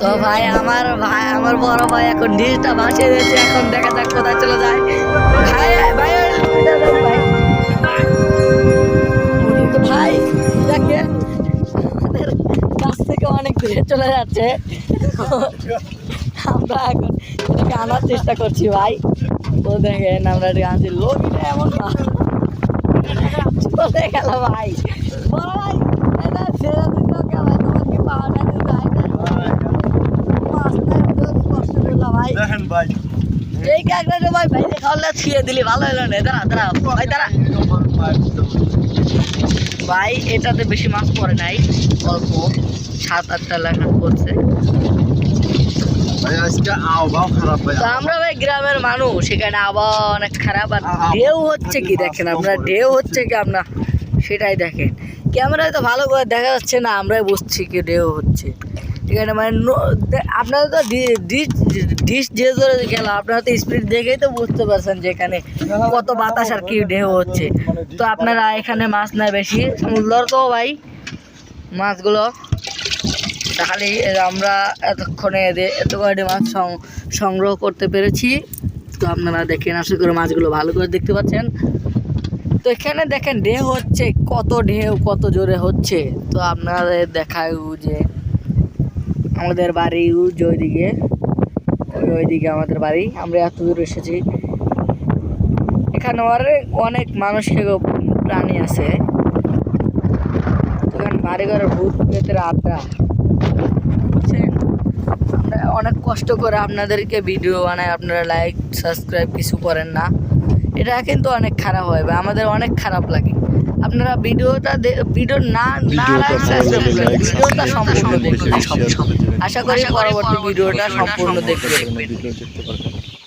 তো ভাই আমার বড় ভাই এখন ডিশটা ভাসিয়ে দিয়েছে, এখন দেখা যাক কোথায় চলে যায়। ভাই ভাই তো ভাই দেখেন আমাদের কাছ থেকে অনেক দূরে চলে যাচ্ছে। আমরা এখন এটাকে আনার চেষ্টা করছি ভাই। ও দেখেন আমরা এটাকে আনছি, লোক এমন না চলে গেল ভাই। বড় ভাই এটা ছেড়ে দিত কে ভাই, তোমার কি পাওয়া যায় ভাই? দেখেন ভাই, এই কাকড়াটা ভাই ভাই খাওয়ালে ছিঁড়ে দিলি ভালো হলো না। দাঁড়া ভাই দাঁড়া ভাই, এটাতে বেশি মাছ পড়ে নাই, অল্প 7-8টা লাখ পড়ছে। ভাই আজকে আবহাওয়া খারাপ ভাই। তো আমরা ভাই গ্রামের মানুষ, সেখানে আবহাওয়া অনেক খারাপ। আর ঢেউ হচ্ছে কি দেখেন আপনারা, ঢেউ হচ্ছে কি আপনার সেটাই দেখেন। ক্যামেরায় তো ভালো করে দেখা যাচ্ছে না, আমরাই বুঝছি কি ঢেউ হচ্ছে এখানে। মানে আপনারা তো ডিশ যে জোরে গেল, আপনারা তো স্পিড দেখেই তো বুঝতে পারছেন যে এখানে কত বাতাস আর কি ঢেউ হচ্ছে। তো আপনারা এখানে মাছ নাই বেশি, সমুদ্র তো ভাই মাছগুলো খালি আমরা এতক্ষণে এত কয়টি মাছ সংগ্রহ করতে পেরেছি। তো আপনারা দেখেন, আশা করে মাছগুলো ভালো করে দেখতে পাচ্ছেন। তো এখানে দেখেন ঢেউ হচ্ছে, কত ঢেউ কত জোরে হচ্ছে। তো আপনাদের দেখায় যে আমাদের বাড়ি ওইদিকে আমাদের বাড়ি, আমরা এত দূর এসেছি। এখানে অনেক মানুষকে প্রাণী আছে, এখানে বাড়ি ঘরে ভূত পেতের আড্ডা। বুঝছেন, আমরা অনেক কষ্ট করে আপনাদেরকে ভিডিও বানাই, আপনারা লাইক সাবস্ক্রাইব কিছু করেন না, এটা কিন্তু অনেক খারাপ হয় বা আমাদের অনেক খারাপ লাগে। আপনারা ভিডিওটা ভিডিওটা সম্পূর্ণ দেখবেন। আশা করি পরবর্তী ভিডিওটা সম্পূর্ণ দেখবেন।